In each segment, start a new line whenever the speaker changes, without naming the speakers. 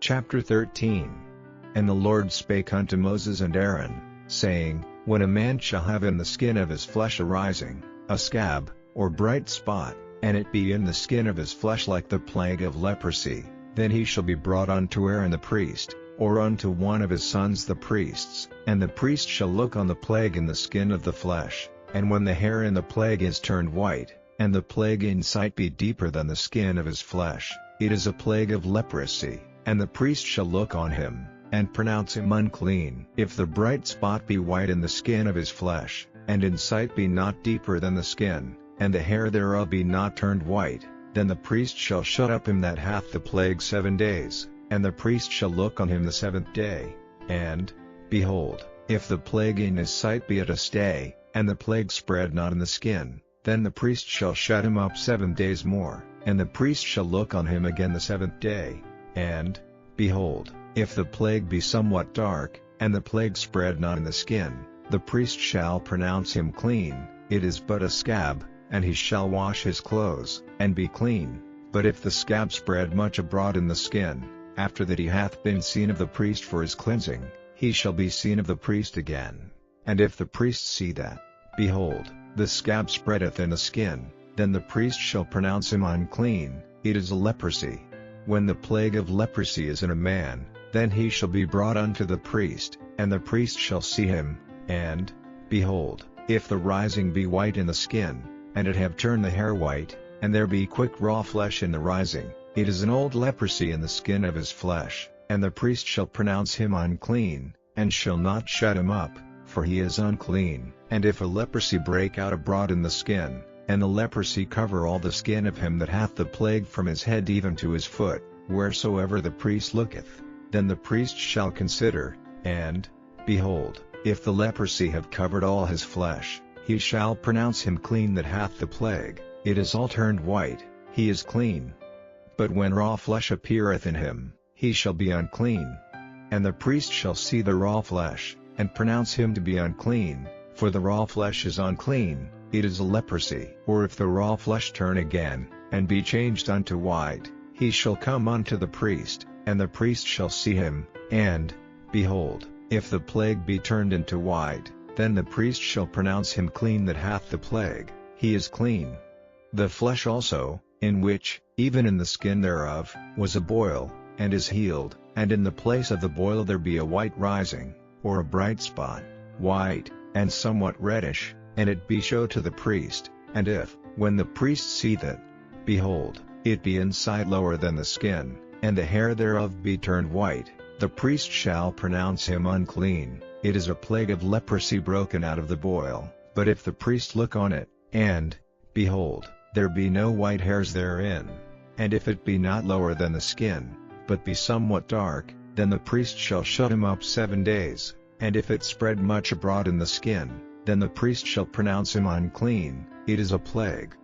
Chapter 13. And the Lord spake unto Moses and Aaron, saying, When a man shall have in the skin of his flesh a rising, a scab, or bright spot, and it be in the skin of his flesh like the plague of leprosy, then he shall be brought unto Aaron the priest, or unto one of his sons the priests, and the priest shall look on the plague in the skin of the flesh, and when the hair in the plague is turned white, and the plague in sight be deeper than the skin of his flesh, it is a plague of leprosy, and the priest shall look on him, and pronounce him unclean. If the bright spot be white in the skin of his flesh, and in sight be not deeper than the skin, and the hair thereof be not turned white, then the priest shall shut up him that hath the plague 7 days, and the priest shall look on him the 7th day. And, behold, if the plague in his sight be at a stay, and the plague spread not in the skin, then the priest shall shut him up 7 days more, and the priest shall look on him again the 7th day. And, behold, if the plague be somewhat dark, and the plague spread not in the skin, the priest shall pronounce him clean, it is but a scab, and he shall wash his clothes, and be clean. But if the scab spread much abroad in the skin, after that he hath been seen of the priest for his cleansing, he shall be seen of the priest again. And if the priest see that, behold, the scab spreadeth in the skin, then the priest shall pronounce him unclean, it is a leprosy. When the plague of leprosy is in a man, then he shall be brought unto the priest, and the priest shall see him. And, behold, if the rising be white in the skin, and it have turned the hair white, and there be quick raw flesh in the rising, it is an old leprosy in the skin of his flesh, and the priest shall pronounce him unclean, and shall not shut him up, for he is unclean. And if a leprosy break out abroad in the skin, and the leprosy cover all the skin of him that hath the plague from his head even to his foot, wheresoever the priest looketh, then the priest shall consider, and, behold, if the leprosy have covered all his flesh, he shall pronounce him clean that hath the plague, it is all turned white, he is clean. But when raw flesh appeareth in him, he shall be unclean. And the priest shall see the raw flesh, and pronounce him to be unclean, for the raw flesh is unclean, it is a leprosy. Or if the raw flesh turn again, and be changed unto white, he shall come unto the priest, and the priest shall see him. And, behold, if the plague be turned into white, then the priest shall pronounce him clean that hath the plague, he is clean. The flesh also, in which, even in the skin thereof, was a boil, and is healed, and in the place of the boil there be a white rising, or a bright spot, white, and somewhat reddish, and it be show to the priest, and if, when the priest see that, behold, it be in sight lower than the skin, and the hair thereof be turned white, the priest shall pronounce him unclean, it is a plague of leprosy broken out of the boil. But if the priest look on it, and, behold, there be no white hairs therein, and if it be not lower than the skin, but be somewhat dark, then the priest shall shut him up 7 days, and if it spread much abroad in the skin, then the priest shall pronounce him unclean, it is a plague.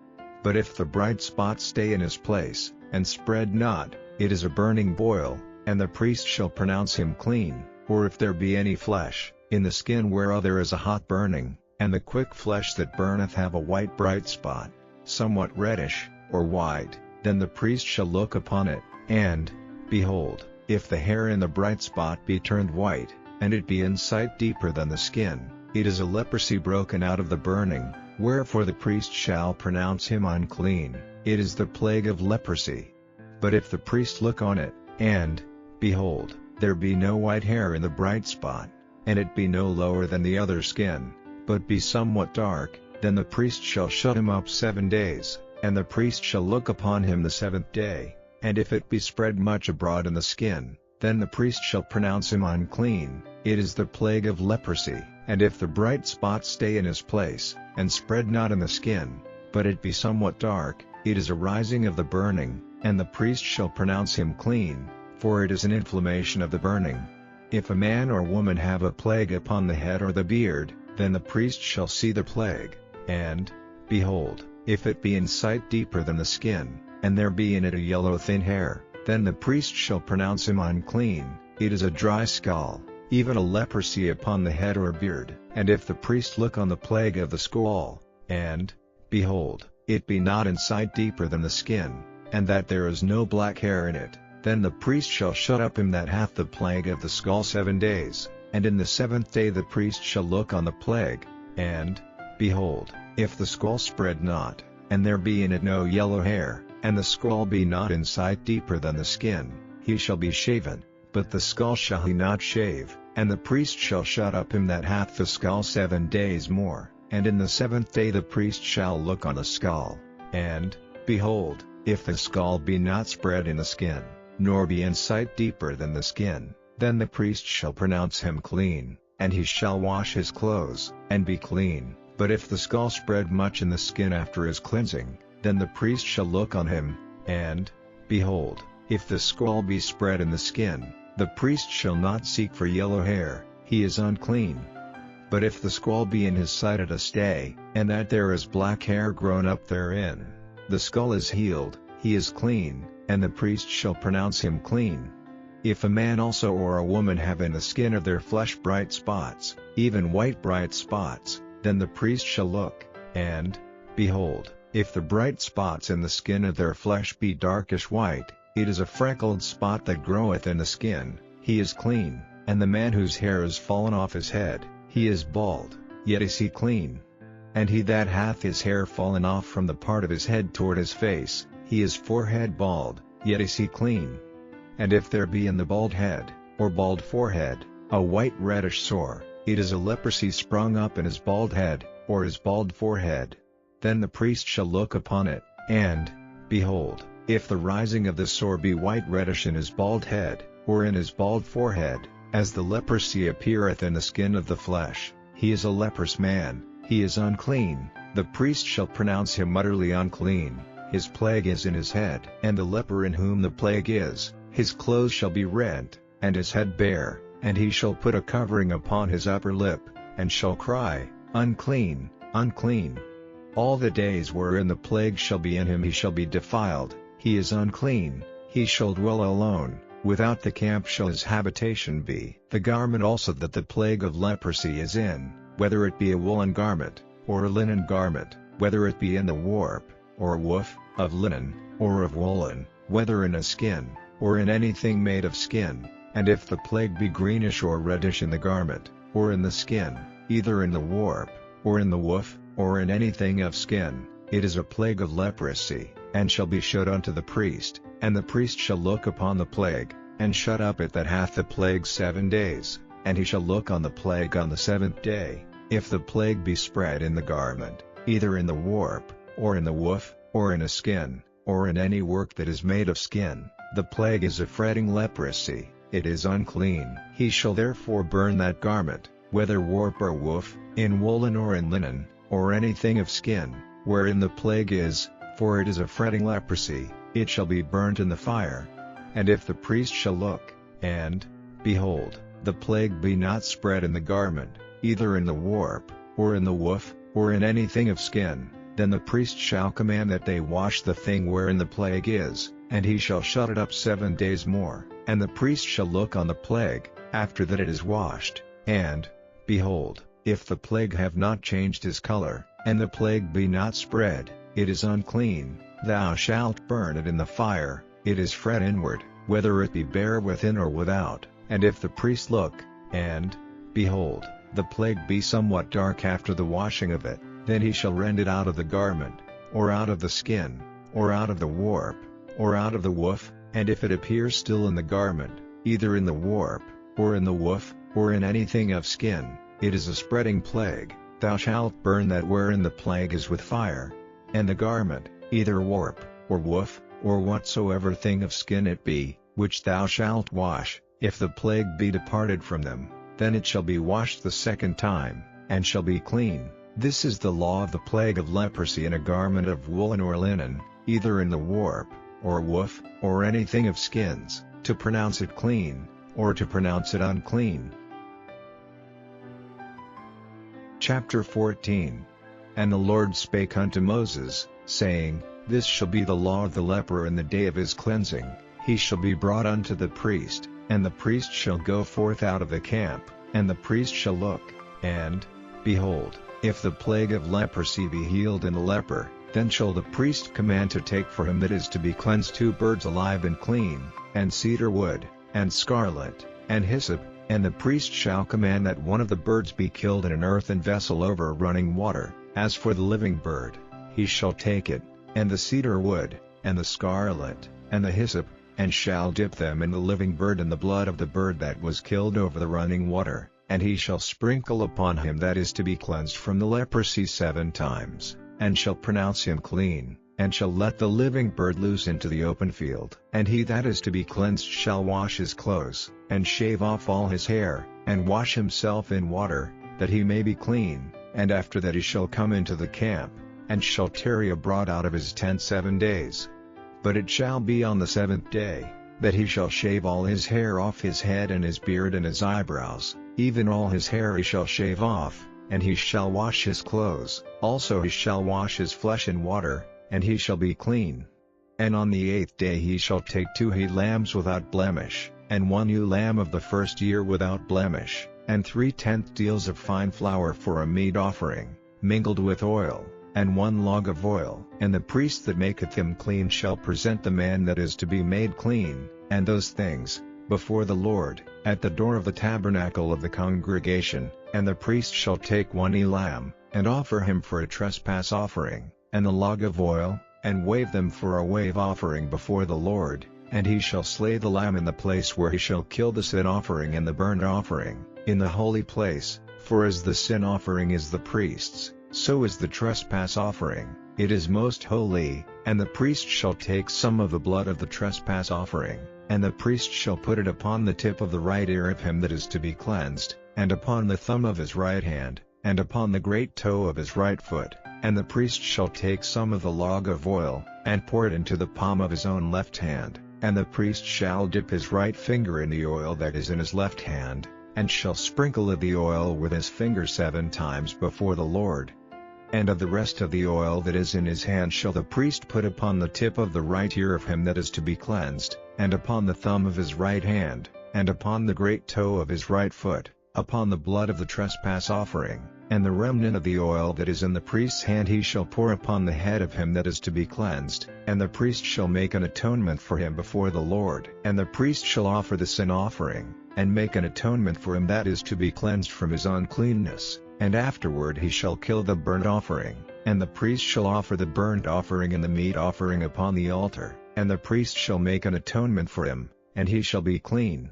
But if the bright spot stay in his place, and spread not, it is a burning boil, and the priest shall pronounce him clean. Or if there be any flesh, in the skin whereof there is a hot burning, and the quick flesh that burneth have a white bright spot, somewhat reddish, or white, then the priest shall look upon it, and, behold, if the hair in the bright spot be turned white, and it be in sight deeper than the skin, it is a leprosy broken out of the burning, wherefore the priest shall pronounce him unclean, it is the plague of leprosy. But if the priest look on it, and, behold, there be no white hair in the bright spot, and it be no lower than the other skin, but be somewhat dark, then the priest shall shut him up 7 days, and the priest shall look upon him the 7th day. And if it be spread much abroad in the skin, then the priest shall pronounce him unclean, it is the plague of leprosy. And if the bright spot stay in his place, and spread not in the skin, but it be somewhat dark, it is a rising of the burning, and the priest shall pronounce him clean, for it is an inflammation of the burning. If a man or woman have a plague upon the head or the beard, then the priest shall see the plague, and, behold, if it be in sight deeper than the skin, and there be in it a yellow thin hair, then the priest shall pronounce him unclean, it is a dry skull, even a leprosy upon the head or beard. And if the priest look on the plague of the skull, and, behold, it be not in sight deeper than the skin, and that there is no black hair in it, Then the priest shall shut up him that hath the plague of the skull 7 days, and in the 7th day the priest shall look on the plague, and, behold, if the skull spread not, and there be in it no yellow hair, and the skull be not in sight deeper than the skin, he shall be shaven, but the skull shall he not shave, and the priest shall shut up him that hath the skull 7 days more, and in the 7th day the priest shall look on the skull, and, behold, if the skull be not spread in the skin, nor be in sight deeper than the skin, then the priest shall pronounce him clean, and he shall wash his clothes, and be clean. But if the skull spread much in the skin after his cleansing, then the priest shall look on him, and, behold, if the skull be spread in the skin, the priest shall not seek for yellow hair, he is unclean. But if the skull be in his sight at a stay, and that there is black hair grown up therein, the skull is healed, he is clean, and the priest shall pronounce him clean. If a man also or a woman have in the skin of their flesh bright spots, even white bright spots, then the priest shall look, and, behold, if the bright spots in the skin of their flesh be darkish white, it is a freckled spot that groweth in the skin, he is clean. And the man whose hair is fallen off his head, he is bald, yet is he clean. And he that hath his hair fallen off from the part of his head toward his face, he is forehead bald, yet is he clean. And if there be in the bald head, or bald forehead, a white reddish sore, it is a leprosy sprung up in his bald head, or his bald forehead. Then the priest shall look upon it, and, behold, if the rising of the sore be white reddish in his bald head, or in his bald forehead, as the leprosy appeareth in the skin of the flesh, he is a leprous man, he is unclean. The priest shall pronounce him utterly unclean, his plague is in his head. And the leper in whom the plague is, his clothes shall be rent, and his head bare, and he shall put a covering upon his upper lip, and shall cry, Unclean, unclean. All the days wherein the plague shall be in him he shall be defiled, he is unclean, he shall dwell alone, without the camp shall his habitation be. The garment also that the plague of leprosy is in, whether it be a woolen garment, or a linen garment, whether it be in the warp, or woof, of linen, or of woolen, whether in a skin, or in anything made of skin, and if the plague be greenish or reddish in the garment, or in the skin, either in the warp, or in the woof, or in anything of skin, it is a plague of leprosy, and shall be showed unto the priest, and the priest shall look upon the plague, and shut up it that hath the plague 7 days, and he shall look on the plague on the 7th day. If the plague be spread in the garment, either in the warp, or in the woof, or in a skin, or in any work that is made of skin, the plague is a fretting leprosy, it is unclean. He shall therefore burn that garment, whether warp or woof, in woolen or in linen, or anything of skin, wherein the plague is, for it is a fretting leprosy, it shall be burnt in the fire. And if the priest shall look, and, behold, the plague be not spread in the garment, either in the warp, or in the woof, or in anything of skin, then the priest shall command that they wash the thing wherein the plague is, and he shall shut it up 7 days more. And the priest shall look on the plague, after that it is washed, and, behold, if the plague have not changed his color, and the plague be not spread, it is unclean, thou shalt burn it in the fire, it is fret inward, whether it be bare within or without. And if the priest look, and, behold, the plague be somewhat dark after the washing of it, then he shall rend it out of the garment, or out of the skin, or out of the warp, or out of the woof. And if it appear still in the garment, either in the warp, or in the woof, or in anything of skin, it is a spreading plague, thou shalt burn that wherein the plague is with fire. And the garment, either warp, or woof, or whatsoever thing of skin it be, which thou shalt wash, if the plague be departed from them, then it shall be washed the 2nd time, and shall be clean. This is the law of the plague of leprosy in a garment of woolen or linen, either in the warp, or woof, or anything of skins, to pronounce it clean, or to pronounce it unclean. Chapter 14. And the Lord spake unto Moses, saying, This shall be the law of the leper in the day of his cleansing, he shall be brought unto the priest, and the priest shall go forth out of the camp, and the priest shall look, and, behold, if the plague of leprosy be healed in the leper, Then shall the priest command to take for him that is to be cleansed 2 birds alive and clean, and cedar wood, and scarlet, and hyssop, and the priest shall command that one of the birds be killed in an earthen vessel over running water. As for the living bird, he shall take it, and the cedar wood, and the scarlet, and the hyssop, and shall dip them in the living bird and the blood of the bird that was killed over the running water, and he shall sprinkle upon him that is to be cleansed from the leprosy 7 times, and shall pronounce him clean, and shall let the living bird loose into the open field. And he that is to be cleansed shall wash his clothes, and shave off all his hair, and wash himself in water, that he may be clean, and after that he shall come into the camp, and shall tarry abroad out of his tent 7 days. But it shall be on the 7th day, that he shall shave all his hair off his head and his beard and his eyebrows, even all his hair he shall shave off, and he shall wash his clothes, also he shall wash his flesh in water, and he shall be clean. And on the 8th day he shall take 2 he lambs without blemish, and 1 ewe lamb of the first year without blemish, and 3/10 deals of fine flour for a meat offering, mingled with oil, and 1 log of oil. And the priest that maketh him clean shall present the man that is to be made clean, and those things, before the Lord, at the door of the tabernacle of the congregation. And the priest shall take 1 ewe lamb, and offer him for a trespass offering, and the log of oil, and wave them for a wave offering before the Lord. And he shall slay the lamb in the place where he shall kill the sin offering and the burnt offering, in the holy place, for as the sin offering is the priest's, so is the trespass offering, it is most holy. And the priest shall take some of the blood of the trespass offering, and the priest shall put it upon the tip of the right ear of him that is to be cleansed, and upon the thumb of his right hand, and upon the great toe of his right foot. And the priest shall take some of the log of oil, and pour it into the palm of his own left hand, and the priest shall dip his right finger in the oil that is in his left hand, and shall sprinkle of the oil with his finger 7 times before the Lord. And of the rest of the oil that is in his hand shall the priest put upon the tip of the right ear of him that is to be cleansed, and upon the thumb of his right hand, and upon the great toe of his right foot, upon the blood of the trespass offering. And the remnant of the oil that is in the priest's hand he shall pour upon the head of him that is to be cleansed, and the priest shall make an atonement for him before the Lord. And the priest shall offer the sin offering, and make an atonement for him that is to be cleansed from his uncleanness, and afterward he shall kill the burnt offering, and the priest shall offer the burnt offering and the meat offering upon the altar, and the priest shall make an atonement for him, and he shall be clean.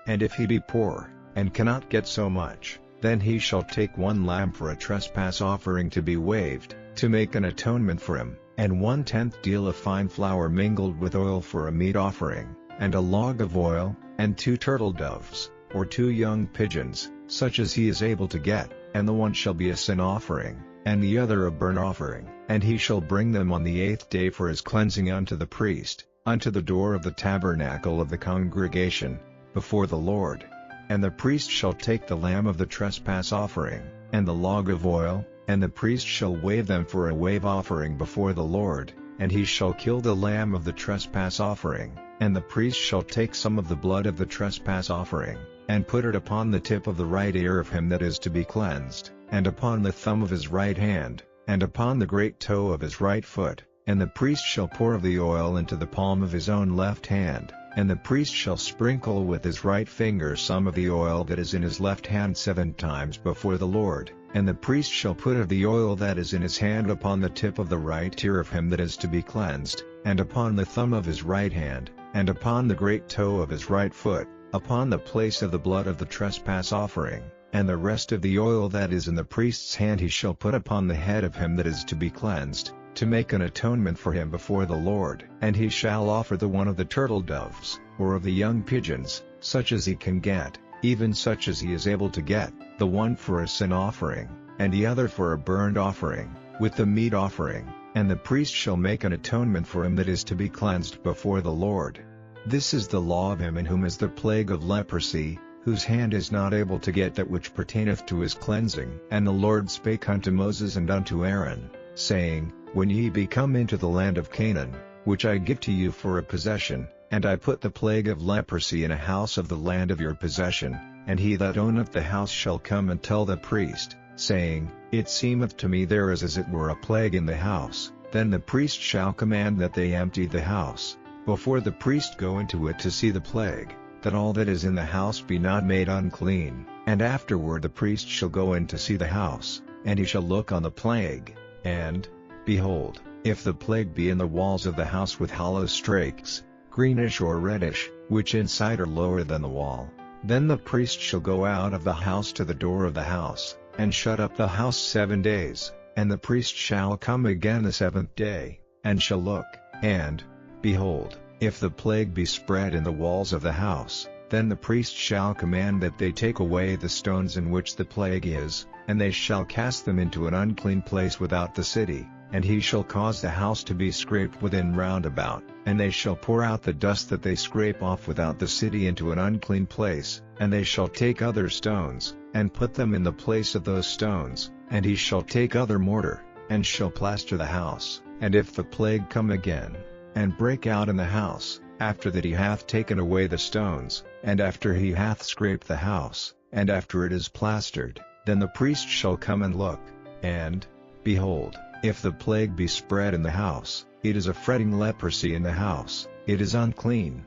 And if he be poor, and cannot get so much, then he shall take 1 lamb for a trespass offering to be waved, to make an atonement for him, and 1/10 deal of fine flour mingled with oil for a meat offering, and a log of oil, and 2 turtle doves, or 2 young pigeons, such as he is able to get, and the one shall be a sin offering, and the other a burnt offering. And he shall bring them on the 8th day for his cleansing unto the priest, unto the door of the tabernacle of the congregation, before the Lord. And the priest shall take the lamb of the trespass offering, and the log of oil, and the priest shall wave them for a wave offering before the Lord, and he shall kill the lamb of the trespass offering, and the priest shall take some of the blood of the trespass offering, and put it upon the tip of the right ear of him that is to be cleansed, and upon the thumb of his right hand, and upon the great toe of his right foot. And the priest shall pour of the oil into the palm of his own left hand, and the priest shall sprinkle with his right finger some of the oil that is in his left hand 7 times before the Lord. And the priest shall put of the oil that is in his hand upon the tip of the right ear of him that is to be cleansed, and upon the thumb of his right hand, and upon the great toe of his right foot, upon the place of the blood of the trespass offering. And the rest of the oil that is in the priest's hand he shall put upon the head of him that is to be cleansed, to make an atonement for him before the Lord. And he shall offer the one of the turtle doves, or of the young pigeons, such as he can get, even such as he is able to get, the one for a sin offering, and the other for a burnt offering, with the meat offering. And the priest shall make an atonement for him that is to be cleansed before the Lord. This is the law of him in whom is the plague of leprosy, whose hand is not able to get that which pertaineth to his cleansing. And the Lord spake unto Moses and unto Aaron, saying, When ye be come into the land of Canaan, which I give to you for a possession, and I put the plague of leprosy in a house of the land of your possession, and he that owneth the house shall come and tell the priest, saying, It seemeth to me there is as it were a plague in the house, Then the priest shall command that they empty the house, before the priest go into it to see the plague, that all that is in the house be not made unclean. And afterward the priest shall go in to see the house, and he shall look on the plague, and, behold, if the plague be in the walls of the house with hollow strakes, greenish or reddish, which inside are lower than the wall, then the priest shall go out of the house to the door of the house, and shut up the house 7 days. And the priest shall come again the 7th day, and shall look, and, behold, if the plague be spread in the walls of the house, then the priest shall command that they take away the stones in which the plague is, and they shall cast them into an unclean place without the city, and he shall cause the house to be scraped within round about, and they shall pour out the dust that they scrape off without the city into an unclean place, and they shall take other stones, and put them in the place of those stones. And he shall take other mortar, and shall plaster the house. And if the plague come again, and break out in the house, after that he hath taken away the stones, and after he hath scraped the house, and after it is plastered, then the priest shall come and look, and, behold, if the plague be spread in the house, it is a fretting leprosy in the house, it is unclean.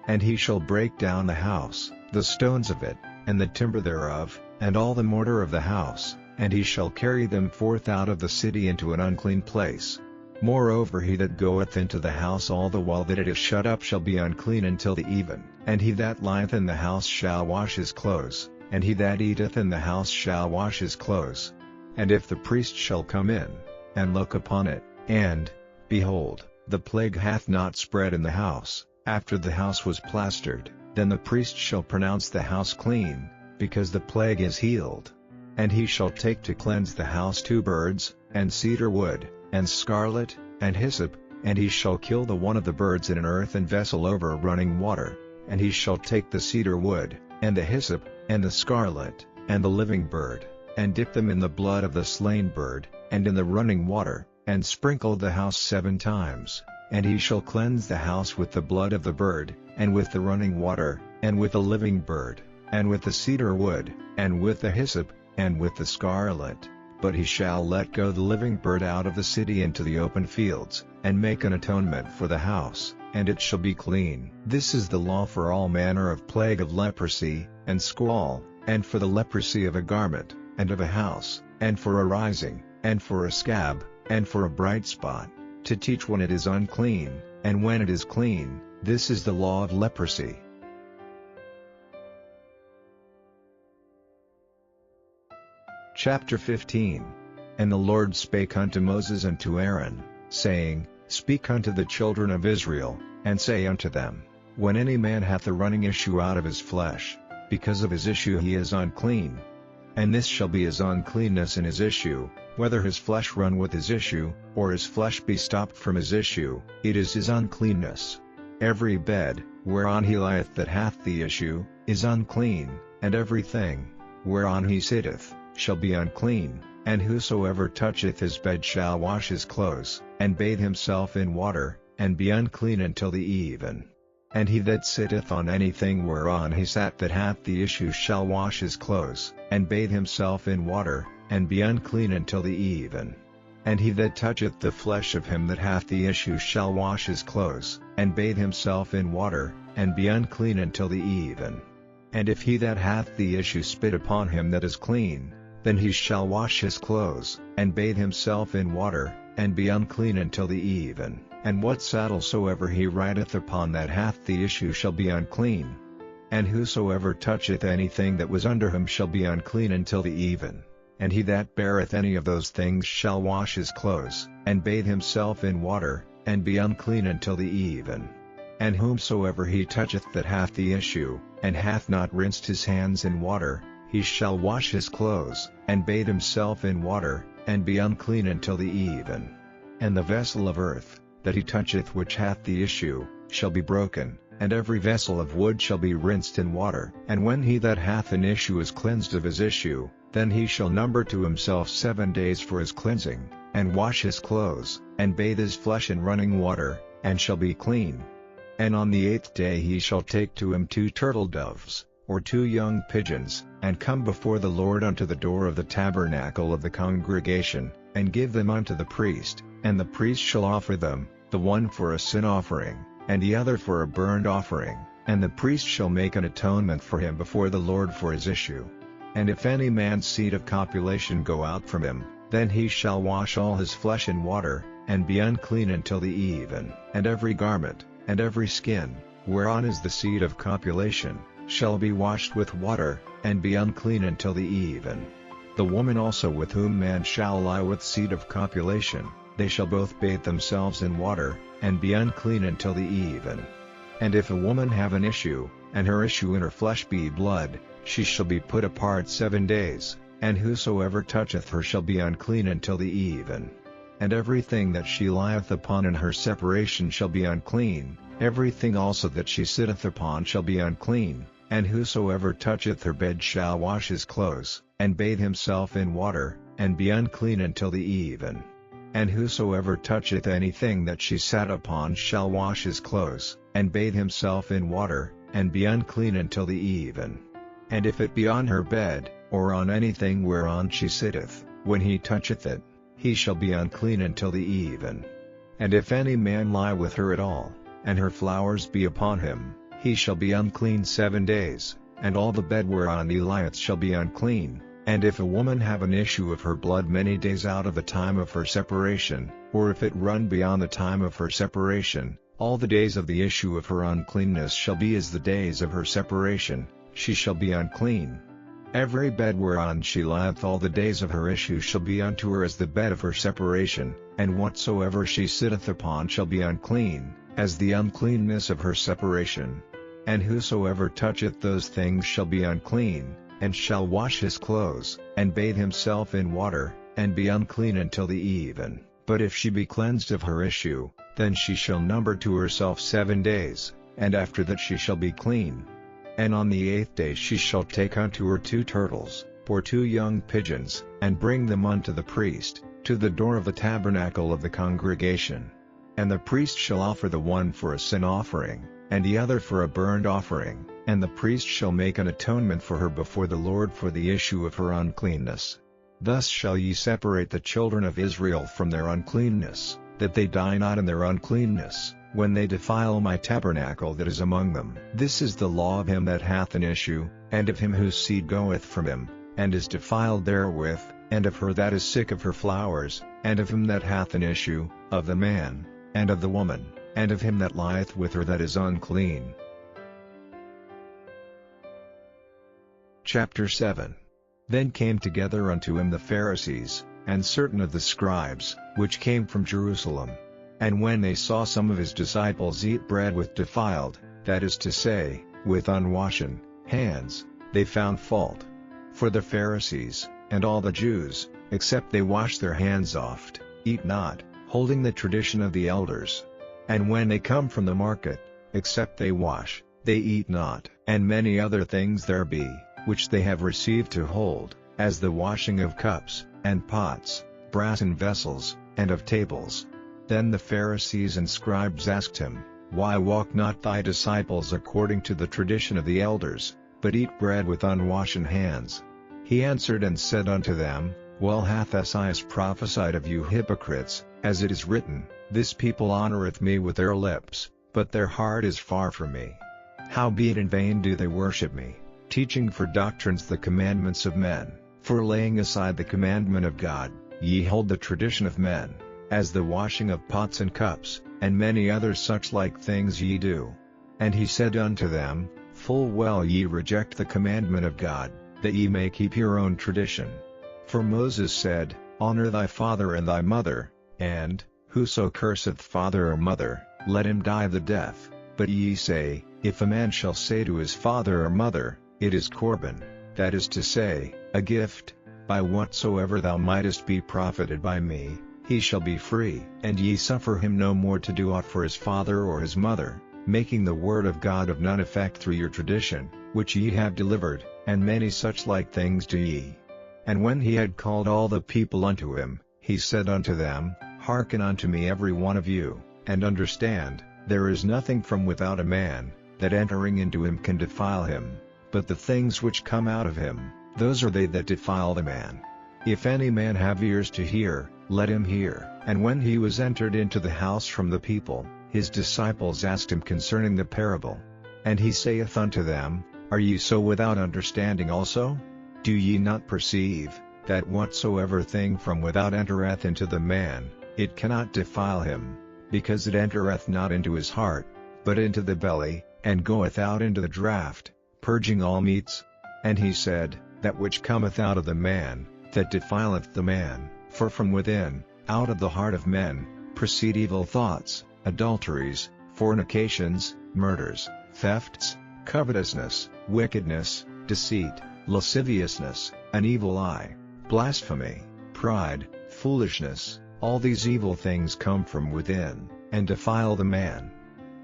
And he shall break down the house, the stones of it, and the timber thereof, and all the mortar of the house, and he shall carry them forth out of the city into an unclean place. Moreover he that goeth into the house all the while that it is shut up shall be unclean until the even, and he that lieth in the house shall wash his clothes, and he that eateth in the house shall wash his clothes. And if the priest shall come in, and look upon it, and, behold, the plague hath not spread in the house, after the house was plastered, then the priest shall pronounce the house clean, because the plague is healed. And he shall take to cleanse the house 2 birds, and cedar wood, and scarlet, and hyssop, and he shall kill the one of the birds in an earthen vessel over running water, and he shall take the cedar wood, and the hyssop, and the scarlet, and the living bird, and dip them in the blood of the slain bird, and in the running water, and sprinkle the house 7 times, and he shall cleanse the house with the blood of the bird, and with the running water, and with the living bird, and with the cedar wood, and with the hyssop, and with the scarlet. But he shall let go the living bird out of the city into the open fields, and make an atonement for the house, and it shall be clean. This is the law for all manner of plague of leprosy, and squall, and for the leprosy of a garment, and of a house, and for a rising, and for a scab, and for a bright spot, to teach when it is unclean, and when it is clean. This is the law of leprosy. Chapter 15. And the Lord spake unto Moses and to Aaron, saying, Speak unto the children of Israel, and say unto them, When any man hath a running issue out of his flesh, because of his issue he is unclean. And this shall be his uncleanness in his issue, whether his flesh run with his issue, or his flesh be stopped from his issue, it is his uncleanness. Every bed, whereon he lieth that hath the issue, is unclean, and everything, whereon he sitteth, shall be unclean, and whosoever toucheth his bed shall wash his clothes, and bathe himself in water, and be unclean until the even. And he that sitteth on anything whereon he sat that hath the issue shall wash his clothes, and bathe himself in water, and be unclean until the even. And he that toucheth the flesh of him that hath the issue shall wash his clothes, and bathe himself in water, and be unclean until the even. And if he that hath the issue spit upon him that is clean, then he shall wash his clothes, and bathe himself in water, and be unclean until the even. And what saddle soever he rideth upon that hath the issue shall be unclean. And whosoever toucheth anything that was under him shall be unclean until the even. And he that beareth any of those things shall wash his clothes, and bathe himself in water, and be unclean until the even. And whomsoever he toucheth that hath the issue, and hath not rinsed his hands in water, he shall wash his clothes, and bathe himself in water, and be unclean until the even. And the vessel of earth, that he toucheth which hath the issue, shall be broken, and every vessel of wood shall be rinsed in water. And when he that hath an issue is cleansed of his issue, then he shall number to himself 7 days for his cleansing, and wash his clothes, and bathe his flesh in running water, and shall be clean. And on the 8th day he shall take to him 2 turtle doves, or 2 young pigeons, and come before the Lord unto the door of the tabernacle of the congregation, and give them unto the priest, and the priest shall offer them, the one for a sin offering, and the other for a burnt offering, and the priest shall make an atonement for him before the Lord for his issue. And if any man's seed of copulation go out from him, then he shall wash all his flesh in water, and be unclean until the even. And every garment, and every skin, whereon is the seed of copulation, shall be washed with water, and be unclean until the even. The woman also with whom man shall lie with seed of copulation, they shall both bathe themselves in water, and be unclean until the even. And if a woman have an issue, and her issue in her flesh be blood, she shall be put apart 7 days, and whosoever toucheth her shall be unclean until the even. And everything that she lieth upon in her separation shall be unclean, everything also that she sitteth upon shall be unclean, and whosoever toucheth her bed shall wash his clothes, and bathe himself in water, and be unclean until the even. And whosoever toucheth anything that she sat upon shall wash his clothes, and bathe himself in water, and be unclean until the even. And if it be on her bed, or on anything whereon she sitteth, when he toucheth it, he shall be unclean until the even. And if any man lie with her at all, and her flowers be upon him, he shall be unclean 7 days, and all the bed whereon he lieth shall be unclean. And if a woman have an issue of her blood many days out of the time of her separation, or if it run beyond the time of her separation, all the days of the issue of her uncleanness shall be as the days of her separation, she shall be unclean. Every bed whereon she lieth all the days of her issue shall be unto her as the bed of her separation, and whatsoever she sitteth upon shall be unclean, as the uncleanness of her separation. And whosoever toucheth those things shall be unclean, and shall wash his clothes, and bathe himself in water, and be unclean until the even. But if she be cleansed of her issue, then she shall number to herself 7 days, and after that she shall be clean. And on the 8th day she shall take unto her 2 turtles, or 2 young pigeons, and bring them unto the priest, to the door of the tabernacle of the congregation. And the priest shall offer the one for a sin offering, and the other for a burnt offering, and the priest shall make an atonement for her before the Lord for the issue of her uncleanness. Thus shall ye separate the children of Israel from their uncleanness, that they die not in their uncleanness, when they defile my tabernacle that is among them. This is the law of him that hath an issue, and of him whose seed goeth from him, and is defiled therewith, and of her that is sick of her flowers, and of him that hath an issue, of the man, and of the woman, and of him that lieth with her that is unclean. Chapter 7. Then came together unto him the Pharisees, and certain of the scribes, which came from Jerusalem. And when they saw some of his disciples eat bread with defiled, that is to say, with unwashen hands, they found fault. For the Pharisees, and all the Jews, except they wash their hands oft, eat not, holding the tradition of the elders. And when they come from the market, except they wash, they eat not. And many other things there be, which they have received to hold, as the washing of cups, and pots, brassen vessels, and of tables. Then the Pharisees and scribes asked him, Why walk not thy disciples according to the tradition of the elders, but eat bread with unwashen hands? He answered and said unto them, Well hath Esaias prophesied of you hypocrites, as it is written, This people honoureth me with their lips, but their heart is far from me. Howbeit in vain do they worship me, teaching for doctrines the commandments of men. For laying aside the commandment of God, ye hold the tradition of men, as the washing of pots and cups, and many other such like things ye do. And he said unto them, Full well ye reject the commandment of God, that ye may keep your own tradition. For Moses said, Honour thy father and thy mother, and, Whoso curseth father or mother, let him die the death. But ye say, If a man shall say to his father or mother, It is Corban, that is to say, a gift, by whatsoever thou mightest be profited by me, he shall be free. And ye suffer him no more to do aught for his father or his mother, making the word of God of none effect through your tradition, which ye have delivered, and many such like things do ye. And when he had called all the people unto him, he said unto them, Hearken unto me every one of you, and understand, there is nothing from without a man, that entering into him can defile him, but the things which come out of him, those are they that defile the man. If any man have ears to hear, let him hear. And when he was entered into the house from the people, his disciples asked him concerning the parable. And he saith unto them, Are ye so without understanding also? Do ye not perceive, that whatsoever thing from without entereth into the man, it cannot defile him, because it entereth not into his heart, but into the belly, and goeth out into the draught, purging all meats? And he said, That which cometh out of the man, that defileth the man, for from within, out of the heart of men, proceed evil thoughts, adulteries, fornications, murders, thefts, covetousness, wickedness, deceit, lasciviousness, an evil eye, blasphemy, pride, foolishness. All these evil things come from within, and defile the man.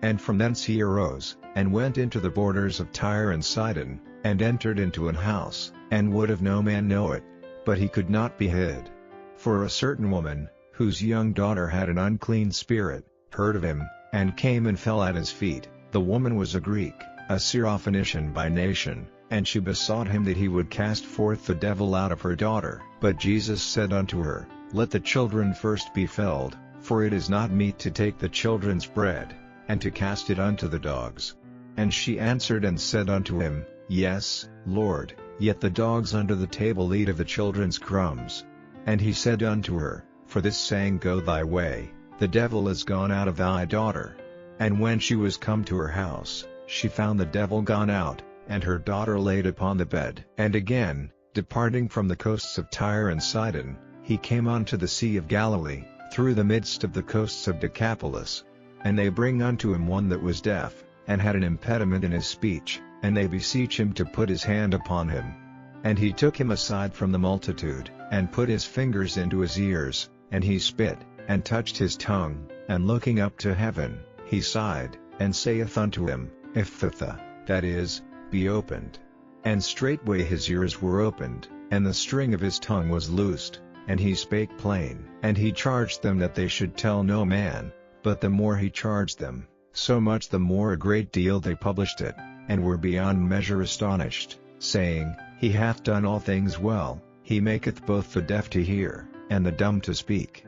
And from thence he arose, and went into the borders of Tyre and Sidon, and entered into an house, and would have no man know it, but he could not be hid. For a certain woman, whose young daughter had an unclean spirit, heard of him, and came and fell at his feet. The woman was a Greek, a Syrophoenician by nation, and she besought him that he would cast forth the devil out of her daughter. But Jesus said unto her, Let the children first be filled, for it is not meet to take the children's bread, and to cast it unto the dogs. And she answered and said unto him, Yes, Lord, yet the dogs under the table eat of the children's crumbs. And he said unto her, For this saying go thy way, the devil is gone out of thy daughter. And when she was come to her house, she found the devil gone out, and her daughter laid upon the bed. And again, departing from the coasts of Tyre and Sidon, he came unto the sea of Galilee, through the midst of the coasts of Decapolis. And they bring unto him one that was deaf, and had an impediment in his speech, and they beseech him to put his hand upon him. And he took him aside from the multitude, and put his fingers into his ears, and he spit, and touched his tongue, and looking up to heaven, he sighed, and saith unto him, Ephphatha, that is, be opened. And straightway his ears were opened, and the string of his tongue was loosed, and he spake plain. And he charged them that they should tell no man, but the more he charged them, so much the more a great deal they published it, and were beyond measure astonished, saying, He hath done all things well, he maketh both the deaf to hear, and the dumb to speak.